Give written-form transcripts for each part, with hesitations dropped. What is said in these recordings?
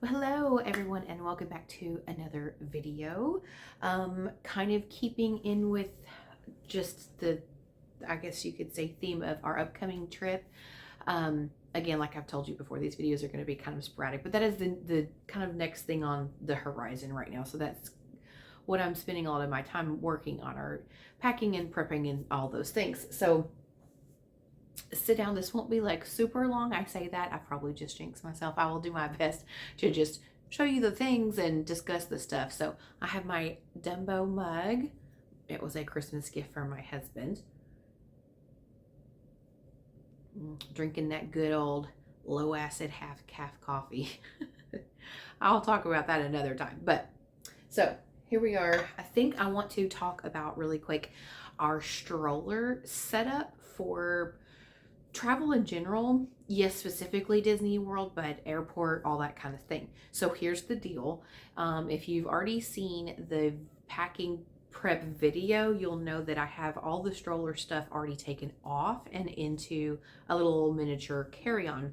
Well, hello everyone and welcome back to another video. Kind of keeping in with just the, I guess you could say, theme of our upcoming trip. Again, like I've told you before, these videos are going to be kind of sporadic, but that is the kind of next thing on the horizon right now. So that's what I'm spending a lot of my time working on, our packing and prepping and all those things. So sit down. This won't be like super long. I say that, I probably just jinx myself. I will do my best to just show you the things and discuss the stuff. So I have my Dumbo mug. It was a Christmas gift from my husband. Drinking that good old low acid half calf coffee. I'll talk about that another time. But so here we are. I think I want to talk about really quick our stroller setup for travel in general. Yes, specifically Disney World, but airport, all that kind of thing. So here's the deal. If you've already seen the packing prep video, you'll know that I have all the stroller stuff already taken off and into a little miniature carry-on.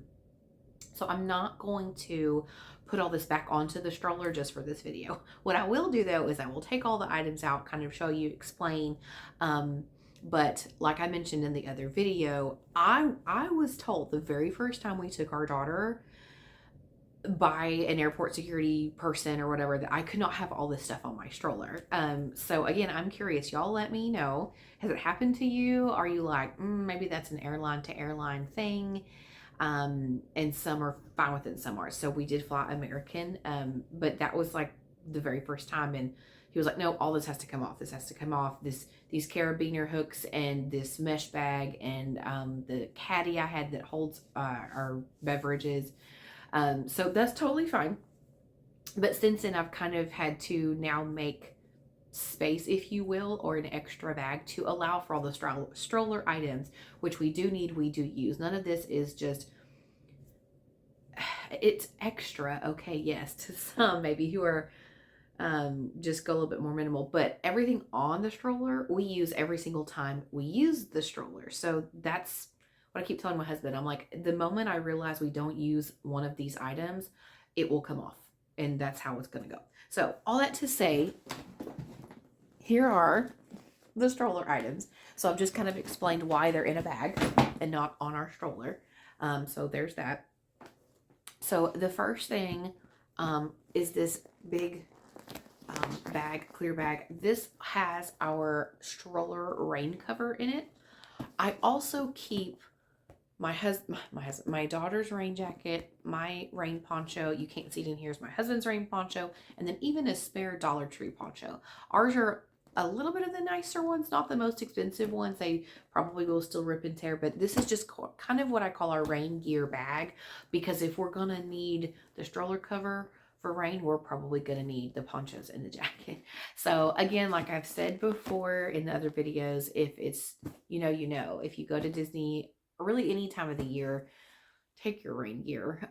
So I'm not going to put all this back onto the stroller just for this video. What I will do though is I will take all the items out, kind of show you, explain. But like I mentioned in the other video, I was told the very first time we took our daughter by an airport security person or whatever that I could not have all this stuff on my stroller. So again, I'm curious. Y'all let me know. Has it happened to you? Are you like, maybe that's an airline to airline thing? And some are fine with it and some are. So we did fly American, but that was like the very first time, and he was like, no, all this has to come off. This has to come off. These carabiner hooks and this mesh bag and the caddy I had that holds our beverages. So that's totally fine. But since then, I've kind of had to now make space, if you will, or an extra bag to allow for all the stroller items, which we do need, we do use. None of this is just, it's extra, okay, yes, to some maybe who are just go a little bit more minimal, but everything on the stroller we use every single time we use the stroller. So that's what I keep telling my husband. I'm like, the moment I realize we don't use one of these items, it will come off, and that's how it's going to go. So all that to say, here are the stroller items. So I've just kind of explained why they're in a bag and not on our stroller. So there's that. So the first thing is this big bag, clear bag. This has our stroller rain cover in it. I also keep my daughter's rain jacket, my rain poncho. You can't see it in here, is my husband's rain poncho, and then even a spare Dollar Tree poncho. Ours are a little bit of the nicer ones, not the most expensive ones. They probably will still rip and tear, but this is just kind of what I call our rain gear bag, because if we're gonna need the stroller cover for rain, we're probably gonna need the ponchos and the jacket. So again, like I've said before in the other videos, if it's, if you go to Disney, or really any time of the year, take your rain gear.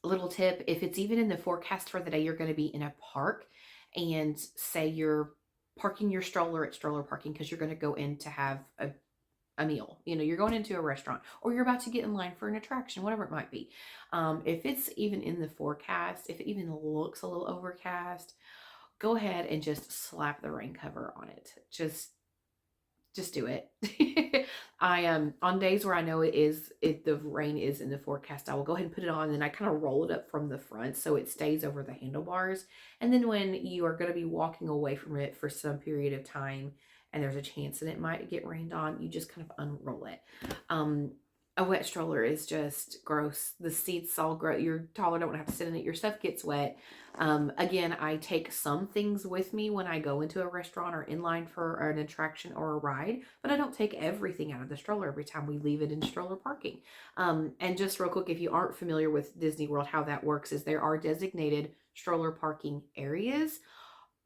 Little tip, if it's even in the forecast for the day you're going to be in a park, and say you're parking your stroller at stroller parking because you're going to go in to have a meal, you're going into a restaurant, or you're about to get in line for an attraction, whatever it might be. If it's even in the forecast, if it even looks a little overcast, go ahead and just slap the rain cover on it. Just do it. I on days where I know the rain is in the forecast, I will go ahead and put it on, and I kind of roll it up from the front so it stays over the handlebars. And then when you are going to be walking away from it for some period of time and there's a chance that it might get rained on, you just kind of unroll it. A wet stroller is just gross. The seats all gross. Your toddler don't have to sit in it. Your stuff gets wet. Again, I take some things with me when I go into a restaurant or in line for an attraction or a ride, but I don't take everything out of the stroller every time we leave it in stroller parking. And just real quick, if you aren't familiar with Disney World, how that works is there are designated stroller parking areas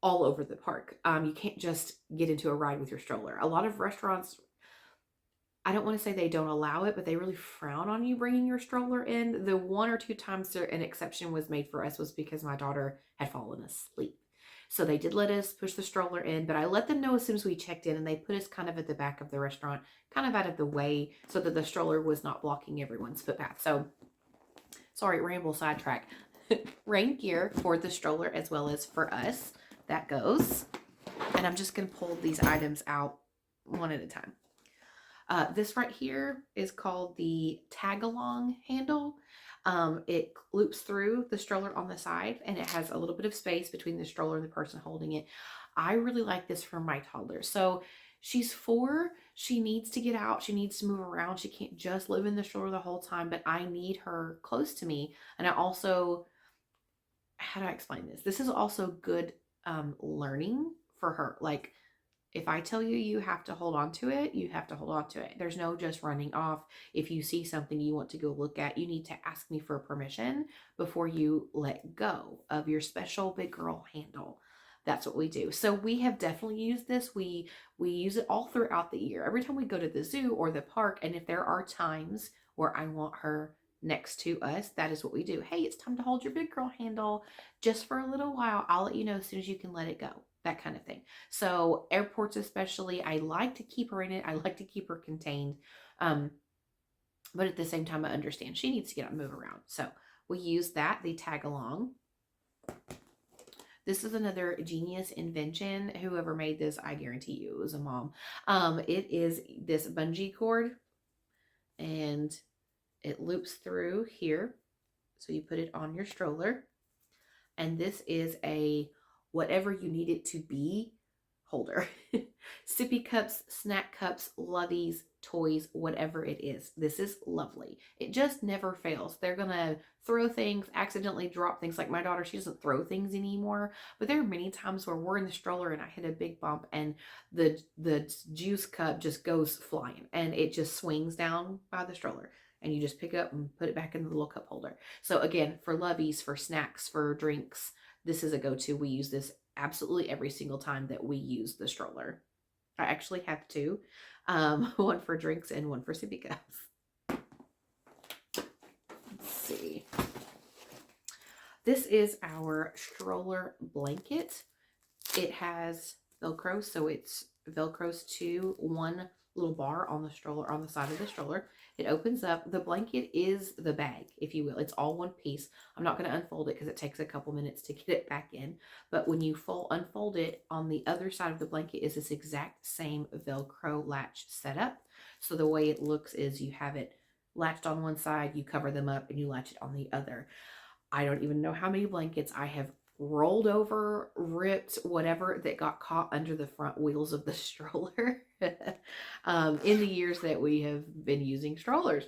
all over the park. You can't just get into a ride with your stroller. A lot of restaurants, I don't want to say they don't allow it, but they really frown on you bringing your stroller in. The one or two times an exception was made for us was because my daughter had fallen asleep. So they did let us push the stroller in, but I let them know as soon as we checked in, and they put us kind of at the back of the restaurant, kind of out of the way so that the stroller was not blocking everyone's footpath. So sorry, ramble, sidetrack. rain gear for the stroller as well as for us. That goes. And I'm just going to pull these items out one at a time. This right here is called the tag-along handle. It loops through the stroller on the side, and it has a little bit of space between the stroller and the person holding it. I really like this for my toddler. So she's 4. She needs to get out. She needs to move around. She can't just live in the stroller the whole time, but I need her close to me. And I also, how do I explain this? This is also good learning for her. Like, if I tell you you have to hold on to it, you have to hold on to it. There's no just running off. If you see something you want to go look at, you need to ask me for permission before you let go of your special big girl handle. That's what we do. So we have definitely used this. We use it all throughout the year. Every time we go to the zoo or the park, and if there are times where I want her next to us, that is what we do. Hey, it's time to hold your big girl handle just for a little while. I'll let you know as soon as you can let it go. That kind of thing. So airports especially, I like to keep her in it. I like to keep her contained. But at the same time, I understand she needs to get up and move around. So we use that, the tag along. This is another genius invention. Whoever made this, I guarantee you it was a mom. It is this bungee cord, and it loops through here. So you put it on your stroller. And this is a whatever you need it to be holder. Sippy cups, snack cups, loveys, toys, whatever it is. This is lovely. It just never fails. They're going to throw things, accidentally drop things. Like my daughter, she doesn't throw things anymore. But there are many times where we're in the stroller and I hit a big bump and the juice cup just goes flying and it just swings down by the stroller. And you just pick it up and put it back in the little cup holder. So again, for loveys, for snacks, for drinks, this is a go-to. We use this absolutely every single time that we use the stroller. I actually have 2, one for drinks and one for sippy cups. Let's see. This is our stroller blanket. It has Velcro, so it's Velcros to one little bar on the stroller, on the side of the stroller. It opens up. The blanket is the bag, if you will. It's all one piece. I'm not going to unfold it because it takes a couple minutes to get it back in. But when you unfold it, on the other side of the blanket is this exact same Velcro latch setup. So the way it looks is you have it latched on one side, you cover them up, and you latch it on the other. I don't even know how many blankets I have rolled over, ripped, whatever that got caught under the front wheels of the stroller in the years that we have been using strollers.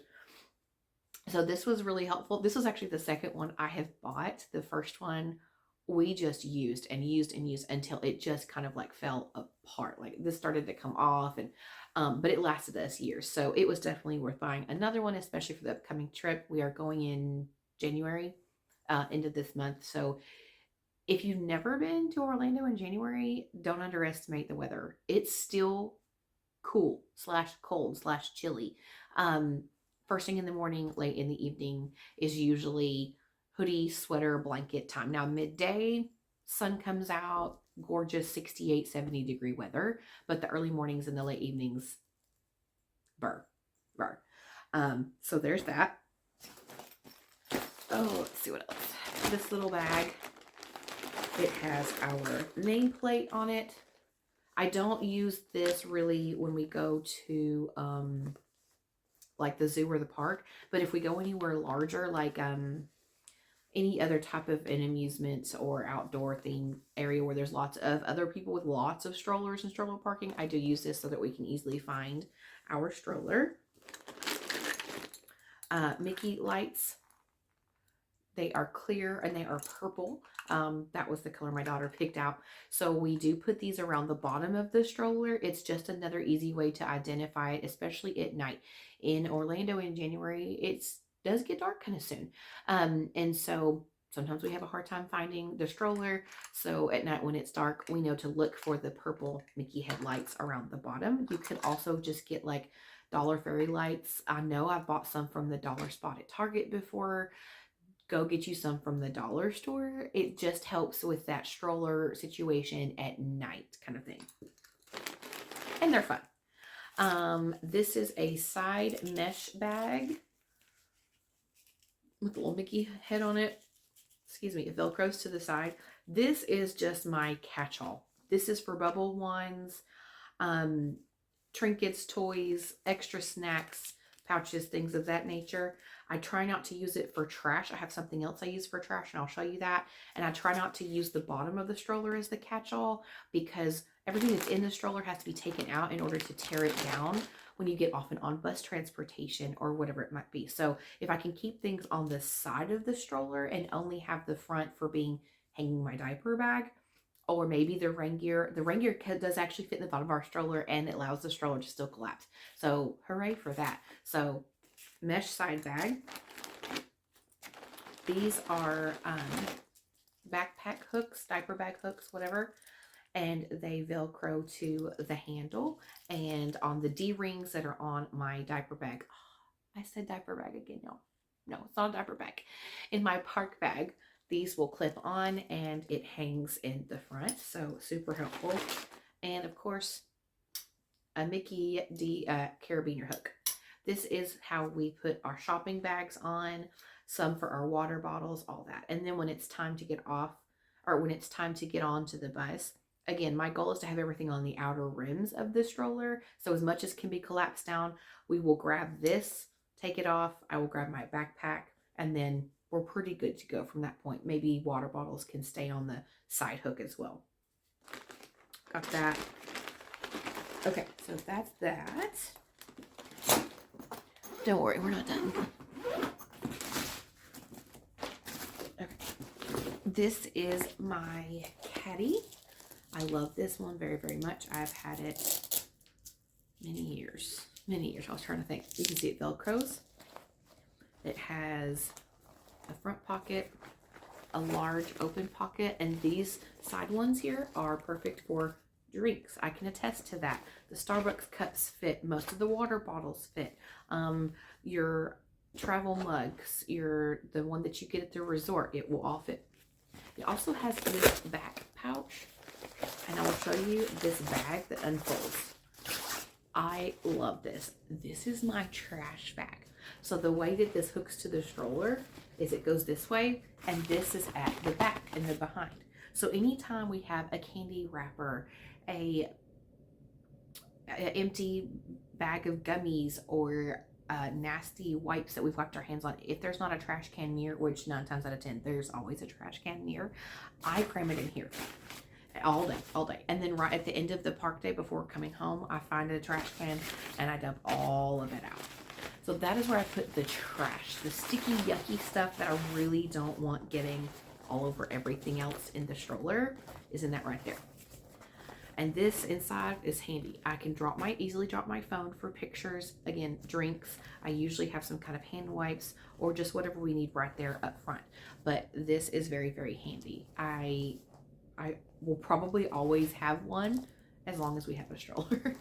So this was really helpful. This was actually the second one I have bought. The first one we just used and used and used until it just kind of like fell apart. Like this started to come off, and but it lasted us years. So it was definitely worth buying another one, especially for the upcoming trip. We are going in January, end of this month. So if you've never been to Orlando in January, don't underestimate the weather. It's still cool / cold / chilly. First thing in the morning, late in the evening is usually hoodie, sweater, blanket time. Now midday, sun comes out, gorgeous 68, 70 degree weather, but the early mornings and the late evenings, burr. So there's that. Oh, let's see what else. This little bag, it has our nameplate on it. I don't use this really when we go to like the zoo or the park, but if we go anywhere larger, like any other type of an amusement or outdoor theme area where there's lots of other people with lots of strollers and stroller parking, I do use this so that we can easily find our stroller. Mickey lights. They are clear and they are purple. That was the color my daughter picked out. So we do put these around the bottom of the stroller. It's just another easy way to identify it, especially at night. In Orlando in January, it does get dark kind of soon. And so sometimes we have a hard time finding the stroller. So at night when it's dark, we know to look for the purple Mickey headlights around the bottom. You could also just get like dollar fairy lights. I know I've bought some from the dollar spot at Target before. Go get you some from the dollar store. It just helps with that stroller situation at night kind of thing. And they're fun. This is a side mesh bag with a little Mickey head on it. excuse me, it velcros to the side. This is just my catch-all. This is for bubble wands, um, trinkets, toys, extra snacks, pouches, things of that nature. I try not to use it for trash. I have something else I use for trash, and I'll show you that. And I try not to use the bottom of the stroller as the catch-all, because everything that's in the stroller has to be taken out in order to tear it down when you get often on bus transportation or whatever it might be. So if I can keep things on the side of the stroller and only have the front for being hanging my diaper bag, or maybe the rain gear. The rain gear does actually fit in the bottom of our stroller, and it allows the stroller to still collapse. So hooray for that. So mesh side bag. These are backpack hooks, diaper bag hooks, whatever. And they Velcro to the handle and on the D-rings that are on my diaper bag. Oh, I said diaper bag again, y'all. No, it's not a diaper bag. In my park bag, these will clip on and it hangs in the front. So super helpful. And of course, a Mickey D carabiner hook. This is how we put our shopping bags on, some for our water bottles, all that. And then when it's time to get off, or when it's time to get onto the bus, again, my goal is to have everything on the outer rims of the stroller. So as much as can be collapsed down, we will grab this, take it off. I will grab my backpack, and then we're pretty good to go from that point. Maybe water bottles can stay on the side hook as well. Got that. Okay, so that's that. Don't worry, we're not done. Okay. This is my caddy. I love this one very, very much. I've had it many years. Many years. I was trying to think. You can see it Velcros. It has a front pocket, a large open pocket, and these side ones here are perfect for drinks. I can attest to that. The Starbucks cups fit. Most of the water bottles fit. Your travel mugs, the one that you get at the resort, it will all fit. It also has this back pouch, and I will show you this bag that unfolds. I love this. This is my trash bag. So the way that this hooks to the stroller is it goes this way, and this is at the back and the behind. So anytime we have a candy wrapper, a empty bag of gummies, or nasty wipes that we've wiped our hands on, if there's not a trash can near, which 9 times out of 10 there's always a trash can near, I cram it in here all day. And then right at the end of the park day before coming home, I find a trash can and I dump all of it out. So that is where I put the trash, the sticky, yucky stuff that I really don't want getting all over everything else in the stroller, is in that right there. And this inside is handy. I can easily drop my phone for pictures. Again, drinks. I usually have some kind of hand wipes or just whatever we need right there up front. But this is very, very handy. I will probably always have one as long as we have a stroller.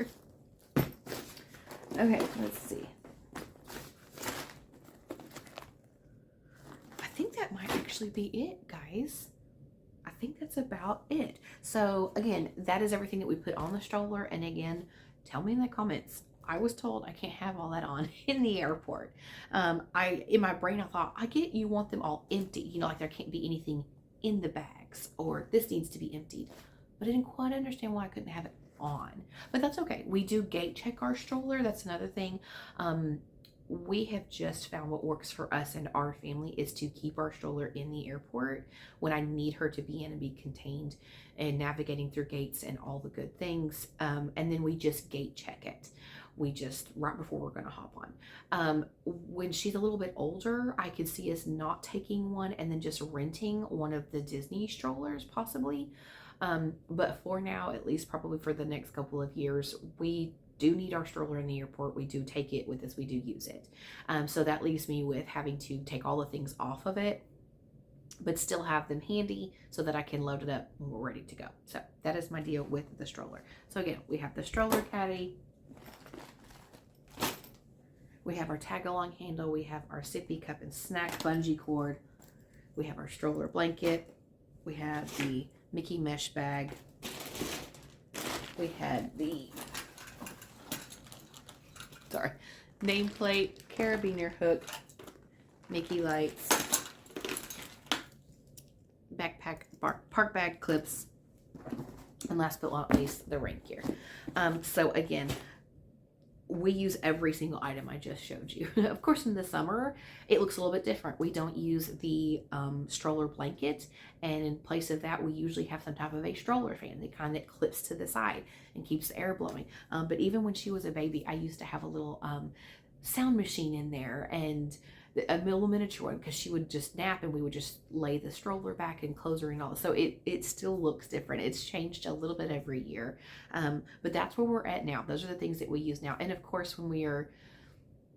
Okay, let's see. I think that might actually be it, guys. I think that's about it. So again, that is everything that we put on the stroller. And again, tell me in the comments. I was told I can't have all that on in the airport. In my brain, I thought, I get you want them all empty. You know, like there can't be anything in the bags, or this needs to be emptied. But I didn't quite understand why I couldn't have it on. But that's okay. We do gate check our stroller. That's another thing. We have just found what works for us and our family is to keep our stroller in the airport when I need her to be in and be contained and navigating through gates and all the good things. And then we just gate check it. We just, right before we're going to hop on. When she's a little bit older, I could see us not taking one and then just renting one of the Disney strollers possibly. But for now, at least probably for the next couple of years, we do need our stroller in the airport. We do take it with us. We do use it. So that leaves me with having to take all the things off of it, but still have them handy so that I can load it up when we're ready to go. So that is my deal with the stroller. So again, we have the stroller caddy. We have our tag-along handle. We have our sippy cup and snack bungee cord. We have our stroller blanket. We have the Mickey mesh bag. We had the nameplate, carabiner hook, Mickey lights, park bag clips, and last but not least, the ring gear. So again, we use every single item I just showed you. Of course, in the summer, it looks a little bit different. We don't use the stroller blanket, and in place of that, we usually have some type of a stroller fan that kind of clips to the side and keeps the air blowing. But even when she was a baby, I used to have a little sound machine in there, and a little miniature one, because she would just nap and we would just lay the stroller back and close her and all. So it still looks different. It's changed a little bit every year. But that's where we're at now. Those are the things that we use now. And of course, when we are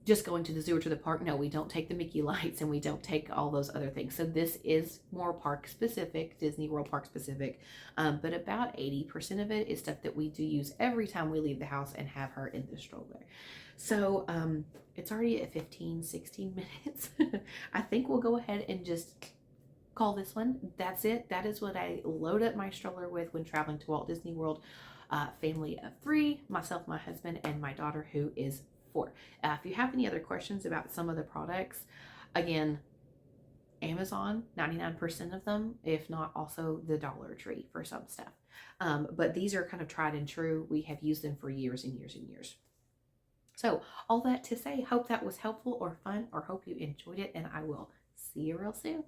just going to the zoo or to the park, no, we don't take the Mickey lights and we don't take all those other things. So this is more park specific, Disney World park specific. But about 80% of it is stuff that we do use every time we leave the house and have her in the stroller. So it's already at 16 minutes. I think we'll go ahead and just call this one. That's it. That is what I load up my stroller with when traveling to Walt Disney World. Family of 3, myself, my husband, and my daughter, who is 4. If you have any other questions about some of the products, again, Amazon, 99% of them, if not also the Dollar Tree for some stuff. But these are kind of tried and true. We have used them for years and years and years. So all that to say, hope that was helpful or fun, or hope you enjoyed it, and I will see you real soon.